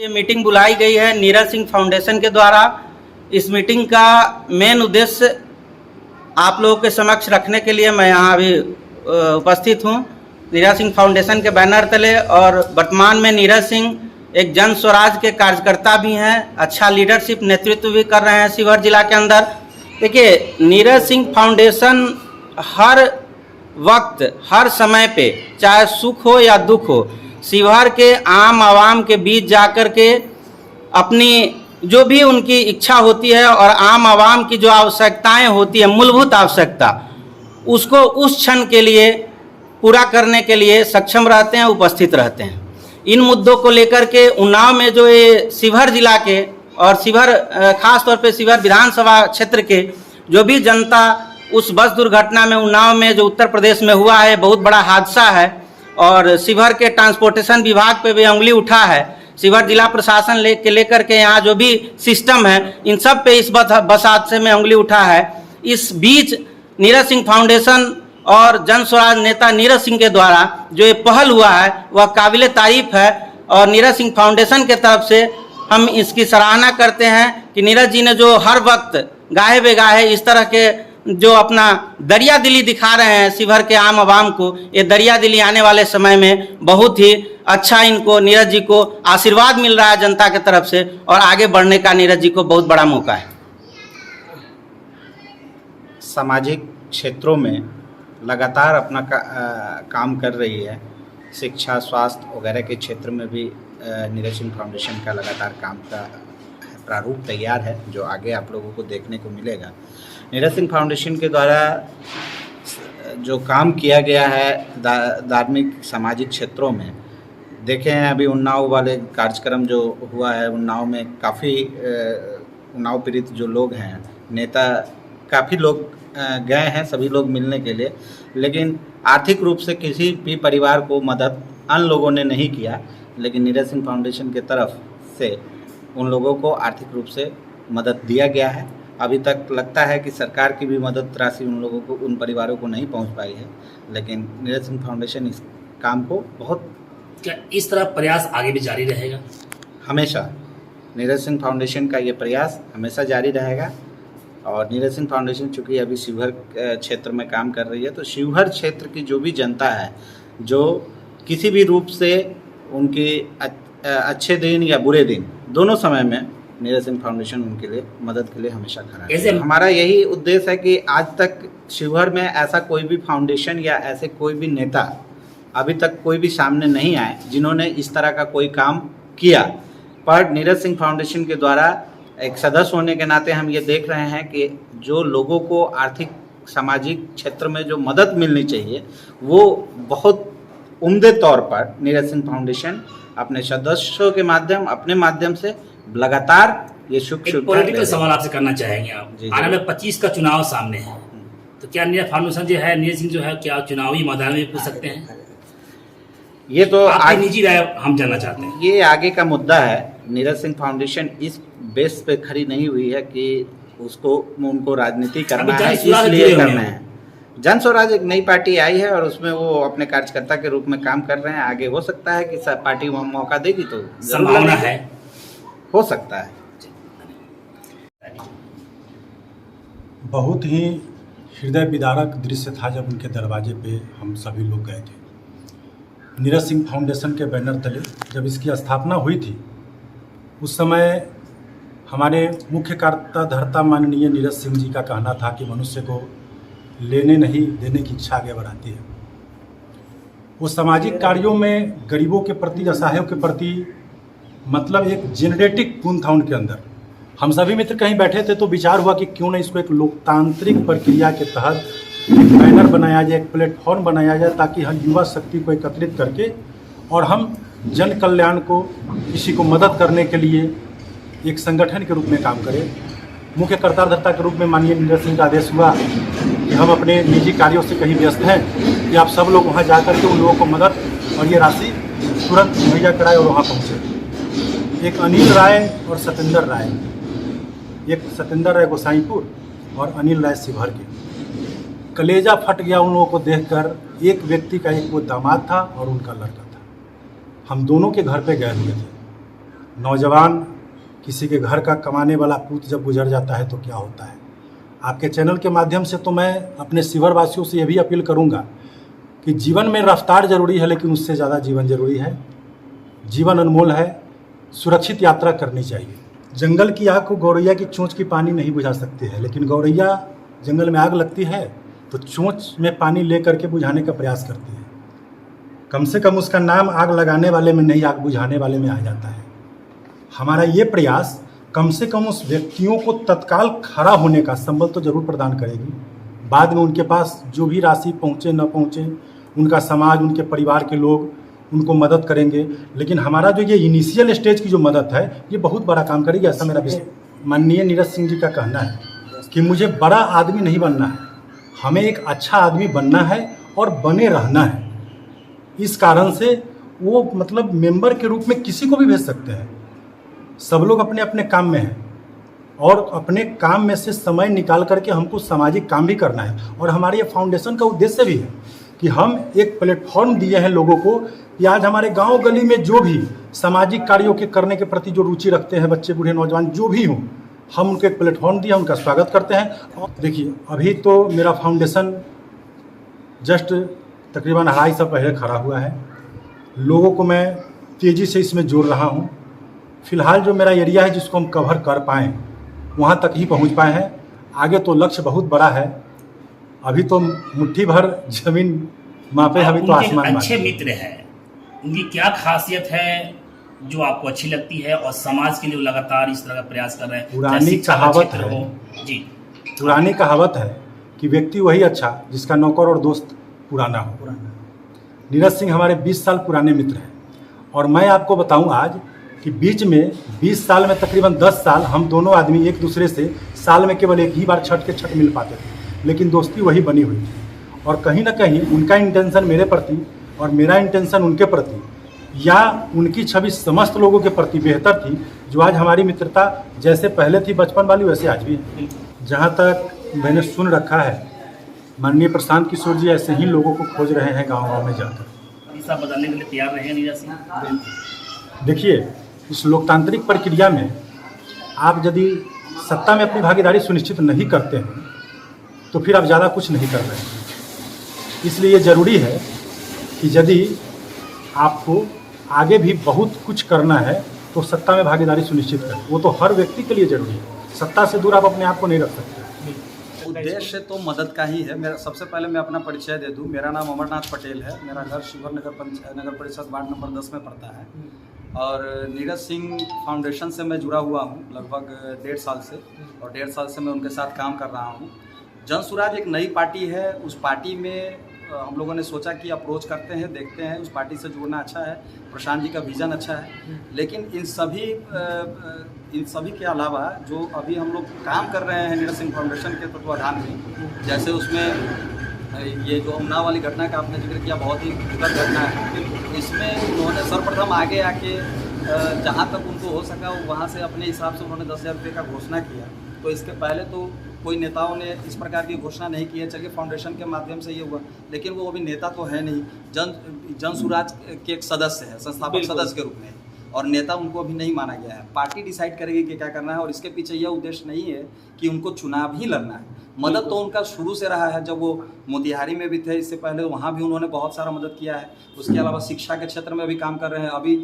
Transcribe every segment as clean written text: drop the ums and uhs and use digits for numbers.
ये मीटिंग बुलाई गई है नीरज सिंह फाउंडेशन के द्वारा। इस मीटिंग का मेन उद्देश्य आप लोगों के समक्ष रखने के लिए मैं यहाँ अभी उपस्थित हूँ। नीरज सिंह फाउंडेशन के बैनर तले और वर्तमान में नीरज सिंह एक जन स्वराज के कार्यकर्ता भी हैं, अच्छा लीडरशिप नेतृत्व भी कर रहे हैं शिवहर जिला के अंदर। देखिए, नीरज सिंह फाउंडेशन हर वक्त हर समय पे, चाहे सुख हो या दुख हो, शिवहर के आम आवाम के बीच जाकर के अपनी जो भी उनकी इच्छा होती है और आम आवाम की जो आवश्यकताएं होती है, मूलभूत आवश्यकता, उसको उस क्षण के लिए पूरा करने के लिए सक्षम रहते हैं, उपस्थित रहते हैं। इन मुद्दों को लेकर के उन्नाव में जो ये शिवहर जिला के और शिवहर खास तौर पे शिवहर विधानसभा क्षेत्र के जो भी जनता उस बस दुर्घटना में उन्नाव में जो उत्तर प्रदेश में हुआ है, बहुत बड़ा हादसा है और शिवहर के ट्रांसपोर्टेशन विभाग पे भी उंगली उठा है। शिवहर जिला प्रशासन लेकर के यहाँ जो भी सिस्टम है, इन सब पे इस बस हादसे में उंगली उठा है। इस बीच नीरज सिंह फाउंडेशन और जन स्वराज नेता नीरज सिंह के द्वारा जो ये पहल हुआ है वह काबिले तारीफ है और नीरज सिंह फाउंडेशन के तरफ से हम इसकी सराहना करते हैं कि नीरज जी ने जो हर वक्त गाहे बेगाहे इस तरह के जो अपना दरिया दिली दिखा रहे हैं शिवहर के आम आवाम को, ये दरिया दिली आने वाले समय में बहुत ही अच्छा इनको नीरज जी को आशीर्वाद मिल रहा है जनता की तरफ से और आगे बढ़ने का नीरज जी को बहुत बड़ा मौका है। सामाजिक क्षेत्रों में लगातार अपना काम कर रही है। शिक्षा, स्वास्थ्य वगैरह के क्षेत्र में भी नीरज सिंह फाउंडेशन का लगातार काम का प्रारूप तैयार है, जो आगे आप लोगों को देखने को मिलेगा। नीरज सिंह फाउंडेशन के द्वारा जो काम किया गया है धार्मिक सामाजिक क्षेत्रों में, देखे हैं अभी उन्नाव वाले कार्यक्रम जो हुआ है, उन्नाव में काफ़ी उन्नाव पीड़ित जो लोग हैं, नेता काफ़ी लोग गए हैं, सभी लोग मिलने के लिए, लेकिन आर्थिक रूप से किसी भी परिवार को मदद अन्य लोगों ने नहीं किया। लेकिन नीरज सिंह फाउंडेशन के तरफ से उन लोगों को आर्थिक रूप से मदद दिया गया है। अभी तक लगता है कि सरकार की भी मदद राशि उन लोगों को, उन परिवारों को नहीं पहुंच पाई है, लेकिन नीरज सिंह फाउंडेशन इस काम को बहुत, क्या इस तरह प्रयास आगे भी जारी रहेगा? हमेशा नीरज सिंह फाउंडेशन का ये प्रयास हमेशा जारी रहेगा। और नीरज सिंह फाउंडेशन चूँकि अभी शिवहर क्षेत्र में काम कर रही है, तो शिवहर क्षेत्र की जो भी जनता है, जो किसी भी रूप से उनके अच्छे दिन या बुरे दिन दोनों समय में नीरज सिंह फाउंडेशन उनके लिए मदद के लिए हमेशा खड़ा है। हमारा यही उद्देश्य है कि आज तक शिवहर में ऐसा कोई भी फाउंडेशन या ऐसे कोई भी नेता अभी तक कोई भी सामने नहीं आए जिन्होंने इस तरह का कोई काम किया। पर नीरज सिंह फाउंडेशन के द्वारा एक सदस्य होने के नाते हम ये देख रहे हैं कि जो लोगों को आर्थिक सामाजिक क्षेत्र में जो मदद मिलनी चाहिए, वो बहुत उम्दे तौर पर नीरज सिंह फाउंडेशन अपने सदस्यों के माध्यम, अपने माध्यम से लगातार ये पॉलिटिकल सवाल आपसे करना चाहेंगे आप। आने में 25 का चुनाव सामने है, तो क्या नीरज फाउंडेशन जो है, नीरज सिंह जो है, क्या चुनावी मैदान में पूछ सकते हैं? ये तो आपकी निजी राय हम जानना चाहते हैं। ये आगे का मुद्दा है। नीरज सिंह फाउंडेशन इस बेस पे खड़ी नहीं हुई है कि उनको राजनीति करना है, इसलिए करना है। जन स्वराज एक नई पार्टी आई है और उसमें वो अपने कार्यकर्ता के रूप में काम कर रहे हैं। आगे हो सकता है कि पार्टी मौका देगी तो संभावना है, हो सकता है। बहुत ही हृदय विदारक दृश्य था जब उनके दरवाजे पे हम सभी लोग गए थे। नीरज सिंह फाउंडेशन के बैनर तले जब इसकी स्थापना हुई थी, उस समय हमारे मुख्य कर्ता धर्ता माननीय नीरज सिंह जी का कहना था कि मनुष्य को लेने नहीं देने की इच्छा आगे बढ़ाती है। वो सामाजिक कार्यों में गरीबों के प्रति, असहायों के प्रति, मतलब एक जेनरेटिक गुण था उनके अंदर। हम सभी मित्र कहीं बैठे थे तो विचार हुआ कि क्यों नहीं इसको एक लोकतांत्रिक प्रक्रिया के तहत एक बैनर बनाया जाए, एक प्लेटफॉर्म बनाया जाए, ताकि हम युवा शक्ति को एकत्रित करके और हम जन कल्याण को, किसी को मदद करने के लिए एक संगठन के रूप में काम करें। मुख्य कर्ताधर्ता के रूप में माननीय नीरज सिंह का आदेश हुआ कि हम अपने निजी कार्यों से कहीं व्यस्त हैं कि आप सब लोग वहाँ जाकर के उन लोगों को मदद और ये राशि तुरंत मुहैया कराए और वहाँ पहुँचे। एक अनिल राय और सतेंद्र राय, एक सतेंद्र राय गोसाईपुर और अनिल राय शिवहर के, कलेजा फट गया उन लोगों को देखकर। एक व्यक्ति का, एक वो दामाद था और उनका लड़का था। हम दोनों के घर पे गए हुए थे नौजवान किसी के घर का कमाने वाला पूत जब गुजर जाता है तो क्या होता है। आपके चैनल के माध्यम से तो मैं अपने शिवर वासियों से यह भी अपील करूंगा कि जीवन में रफ्तार जरूरी है, लेकिन उससे ज़्यादा जीवन जरूरी है। जीवन अनमोल है, सुरक्षित यात्रा करनी चाहिए। जंगल की आग को गौरैया की चोंच की पानी नहीं बुझा सकती है, लेकिन गौरैया जंगल में आग लगती है तो चोंच में पानी ले करके बुझाने का प्रयास करती है। कम से कम उसका नाम आग लगाने वाले में नहीं, आग बुझाने वाले में आ जाता है। हमारा ये प्रयास कम से कम उस व्यक्तियों को तत्काल खड़ा होने का संबल तो जरूर प्रदान करेगी। बाद में उनके पास जो भी राशि पहुँचे न पहुँचे, उनका समाज, उनके परिवार के लोग उनको मदद करेंगे। लेकिन हमारा जो ये इनिशियल स्टेज की जो मदद है, ये बहुत बड़ा काम करेगी, ऐसा मेरा विश्वास। माननीय नीरज सिंह जी का कहना है कि मुझे बड़ा आदमी नहीं बनना है, हमें एक अच्छा आदमी बनना है और बने रहना है। इस कारण से वो मतलब मेंबर के रूप में किसी को भी भेज सकते हैं। सब लोग अपने अपने काम में हैं और अपने काम में से समय निकाल करके हमको सामाजिक काम भी करना है। और हमारे ये फाउंडेशन का उद्देश्य भी है कि हम एक प्लेटफॉर्म दिए हैं लोगों को कि आज हमारे गांव गली में जो भी सामाजिक कार्यों के करने के प्रति जो रुचि रखते हैं, बच्चे बूढ़े नौजवान जो भी हों, हम उनको एक प्लेटफॉर्म दिया, उनका स्वागत करते हैं। और देखिए, अभी तो मेरा फाउंडेशन जस्ट तकरीबन 2.5 साल पहले खड़ा हुआ है। लोगों को मैं तेज़ी से इसमें जोड़ रहा हूँ। फिलहाल जो मेरा एरिया है जिसको हम कवर कर पाएँ, वहाँ तक ही पहुँच पाए हैं। आगे तो लक्ष्य बहुत बड़ा है। अभी तो मुट्ठी भर जमीन मापे, अभी तो आसमान अच्छे मित्र हैं, उनकी क्या खासियत है जो आपको अच्छी लगती है और समाज के लिए लगातार इस तरह का प्रयास कर रहे हैं? पुरानी कहावत है जी, पुरानी कहावत है कि व्यक्ति वही अच्छा जिसका नौकर और दोस्त पुराना हो। नीरज सिंह हमारे 20 साल पुराने मित्र हैं और मैं आपको बताऊं आज कि बीच में 20 साल में तकरीबन 10 साल हम दोनों आदमी एक दूसरे से साल में केवल एक ही बार छठ मिल पाते थे, लेकिन दोस्ती वही बनी हुई थी। और कहीं ना कहीं उनका इंटेंशन मेरे प्रति और मेरा इंटेंशन उनके प्रति, या उनकी छवि समस्त लोगों के प्रति बेहतर थी, जो आज हमारी मित्रता जैसे पहले थी बचपन वाली वैसे आज भी है। जहाँ तक मैंने सुन रखा है, माननीय प्रशांत किशोर जी ऐसे ही लोगों को खोज रहे हैं गाँव में जाकर। दिशा बदलने के लिए तैयार रहे नीरज सिंह? देखिए, इस लोकतांत्रिक प्रक्रिया में आप यदि सत्ता में अपनी भागीदारी सुनिश्चित नहीं करते हैं तो फिर आप ज़्यादा कुछ नहीं कर रहे हैं। इसलिए ज़रूरी है कि यदि आपको आगे भी बहुत कुछ करना है तो सत्ता में भागीदारी सुनिश्चित करें। वो तो हर व्यक्ति के लिए ज़रूरी है। सत्ता से दूर आप अपने आप को नहीं रख सकते। उद्देश्य तो मदद का ही है। मेरा सबसे पहले मैं अपना परिचय दे दूं। मेरा नाम अमरनाथ पटेल है। मेरा घर शिवर नगर परिषद वार्ड नंबर 10 में पड़ता है और नीरज सिंह फाउंडेशन से मैं जुड़ा हुआ हूं लगभग 1.5 साल से, और 1.5 साल से मैं उनके साथ काम कर रहा हूं। जन सुराज एक नई पार्टी है। उस पार्टी में हम लोगों ने सोचा कि अप्रोच करते हैं, देखते हैं। उस पार्टी से जुड़ना अच्छा है, प्रशांत जी का विज़न अच्छा है। लेकिन इन सभी के अलावा जो अभी हम लोग काम कर रहे हैं नीरज सिंह फाउंडेशन के तत्वाधान में, जैसे उसमें ये जो उन्नाव वाली घटना का आपने जिक्र किया, बहुत ही दुखद घटना है। इसमें उन्होंने सर्वप्रथम आगे आके जहाँ तक उनको हो सका वहाँ से अपने हिसाब से उन्होंने 10,000 रुपये का घोषणा किया। तो इसके पहले तो कोई नेताओं ने इस प्रकार की घोषणा नहीं की है। चलिए फाउंडेशन के माध्यम से ये हुआ, लेकिन वो अभी नेता तो है नहीं, जन सुराज के एक सदस्य है, संस्थापक सदस्य के रूप में, और नेता उनको अभी नहीं माना गया है। पार्टी डिसाइड करेगी कि क्या करना है, और इसके पीछे यह उद्देश्य नहीं है कि उनको चुनाव ही लड़ना है। मदद तो उनका शुरू से रहा है। जब वो मोतिहारी में भी थे, इससे पहले वहाँ भी उन्होंने बहुत सारा मदद किया है। उसके अलावा शिक्षा के क्षेत्र में भी काम कर रहे हैं। अभी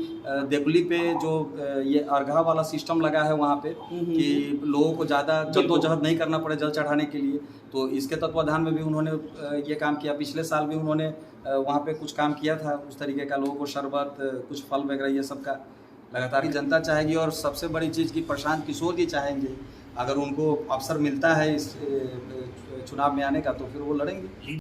देवली पे जो ये अर्घा वाला सिस्टम लगा है वहाँ पे, कि लोगों को ज़्यादा जद्दोजहद नहीं करना पड़े जल चढ़ाने के लिए, तो इसके तत्वाधान में भी उन्होंने ये काम किया। पिछले साल भी उन्होंने वहाँ पे कुछ काम किया था उस तरीके का, लोगों को शरबत, कुछ फल वगैरह, ये सब का लगातार ही जनता चाहेगी। और सबसे बड़ी चीज़ की प्रशांत किशोर जी चाहेंगे, अगर उनको अवसर मिलता है इस चुनाव में आने का तो फिर वो लड़ेंगे।